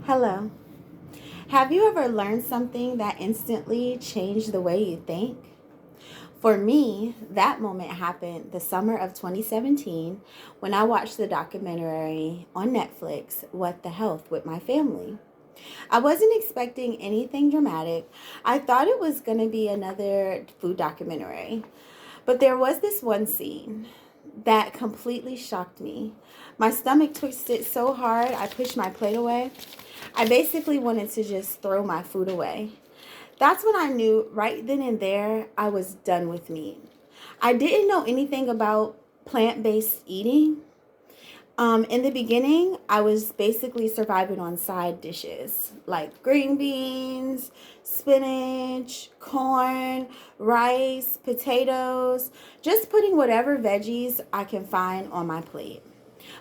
Hello. Have you ever learned something that instantly changed the way you think? For me, that moment happened the summer of 2017 when I watched the documentary on Netflix, What the Health, with my family. I wasn't expecting anything dramatic. I thought it was going to be another food documentary. But there was this one scene that completely shocked me. My stomach twisted so hard, I pushed my plate away. I basically wanted to just throw my food away. That's when I knew right then and there I was done with meat. I didn't know anything about plant based eating. In the beginning, I was basically surviving on side dishes like green beans, spinach, corn, rice, potatoes, just putting whatever veggies I can find on my plate.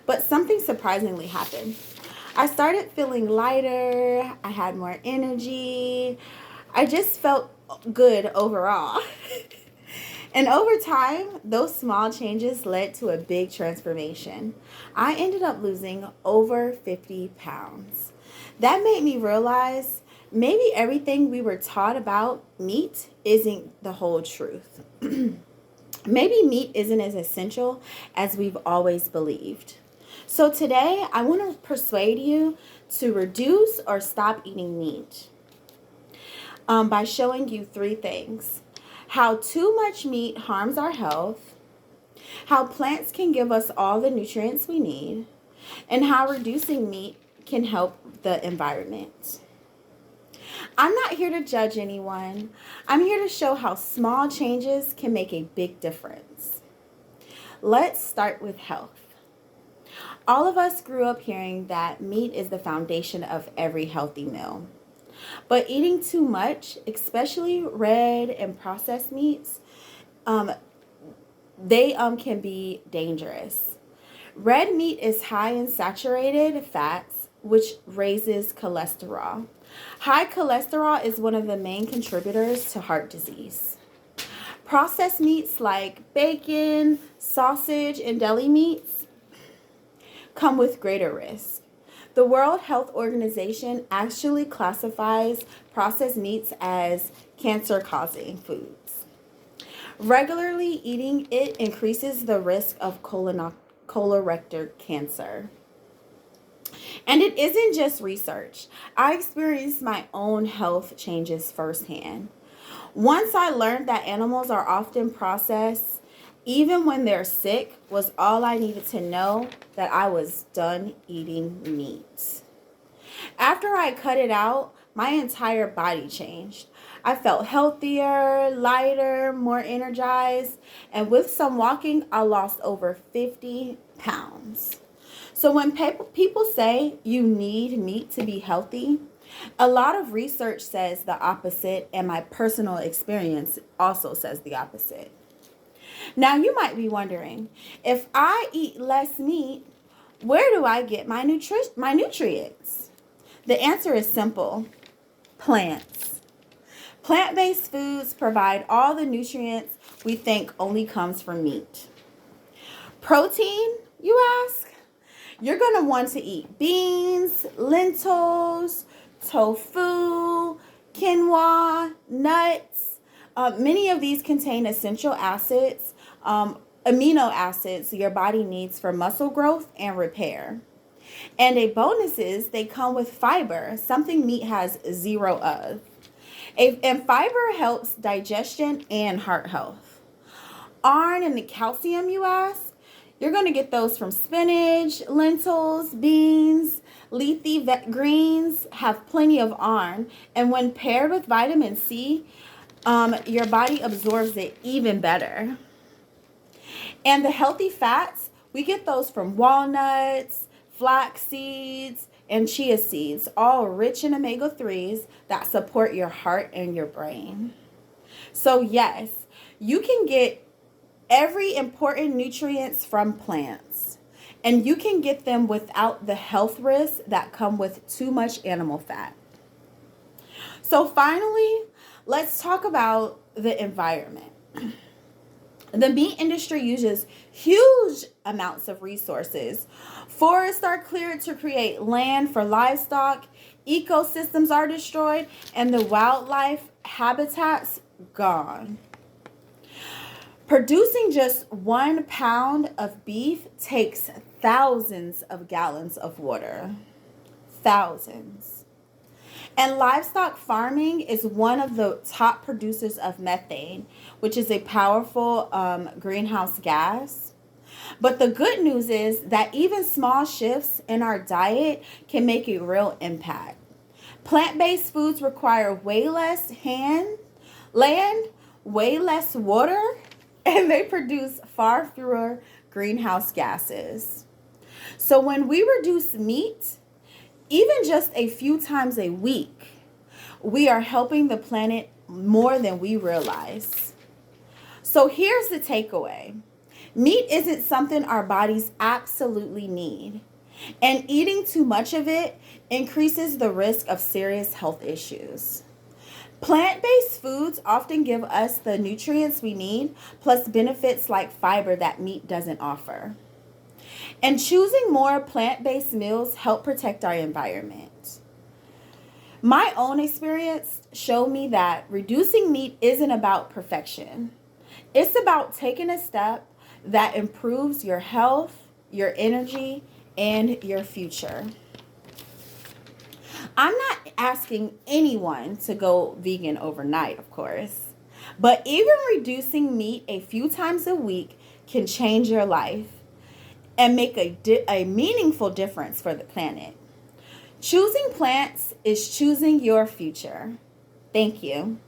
But something surprisingly happened. I started feeling lighter, I had more energy, I just felt good overall. And over time, those small changes led to a big transformation. I ended up losing over 50 pounds. That made me realize maybe everything we were taught about meat isn't the whole truth. Maybe meat isn't as essential as we've always believed. So today, I want to persuade you to reduce or stop eating meat by showing you three things: how too much meat harms our health, how plants can give us all the nutrients we need, and how reducing meat can help the environment. I'm not here to judge anyone. I'm here to show how small changes can make a big difference. Let's start with health. All of us grew up hearing that meat is the foundation of every healthy meal. But eating too much, especially red and processed meats, um, they can be dangerous. Red meat is high in saturated fats, which raises cholesterol. High cholesterol is one of the main contributors to heart disease. Processed meats like bacon, sausage, and deli meats come with greater risk. The World Health Organization actually classifies processed meats as cancer-causing foods. Regularly eating it increases the risk of colorectal cancer. And it isn't just research. I experienced my own health changes firsthand. Once I learned that animals are often processed, even when they're sick, was all I needed to know that I was done eating meat. After I cut it out, my entire body changed. I felt healthier, lighter, more energized, and with some walking, I lost over 50 pounds. So when people say you need meat to be healthy, a lot of research says the opposite, and my personal experience also says the opposite. Now, you might be wondering, if I eat less meat, where do I get my nutrients? The answer is simple: plants. Plant-based foods provide all the nutrients we think only comes from meat. Protein, you ask? You're going to want to eat beans, lentils, tofu, quinoa, nuts. Many of these contain essential acids, amino acids your body needs for muscle growth and repair. And a bonus is they come with fiber, something meat has zero of. And fiber helps digestion and heart health. Iron and the calcium, you ask? You're going to get those from spinach, lentils, beans. Leafy greens have plenty of iron, and when paired with vitamin C, your body absorbs it even better. And the healthy fats, we get those from walnuts, flax seeds, and chia seeds, all rich in omega-3s that support your heart and your brain. So yes, you can get every important nutrients from plants, and you can get them without the health risks that come with too much animal fat. So finally, let's talk about the environment. The meat industry uses huge amounts of resources. Forests are cleared to create land for livestock, ecosystems are destroyed, and the wildlife habitats gone. Producing just 1 pound of beef takes thousands of gallons of water. Thousands. And livestock farming is one of the top producers of methane, which is a powerful greenhouse gas. But the good news is that even small shifts in our diet can make a real impact. Plant-based foods require way less land, way less water, and they produce far fewer greenhouse gases. So when we reduce meat, even just a few times a week, we are helping the planet more than we realize. So here's the takeaway. Meat isn't something our bodies absolutely need, and eating too much of it increases the risk of serious health issues. Plant-based foods often give us the nutrients we need, plus benefits like fiber that meat doesn't offer. And choosing more plant-based meals help protect our environment. My own experience showed me that reducing meat isn't about perfection. It's about taking a step that improves your health, your energy, and your future. I'm not asking anyone to go vegan overnight, of course, but even reducing meat a few times a week can change your life and make a meaningful difference for the planet. Choosing plants is choosing your future. Thank you.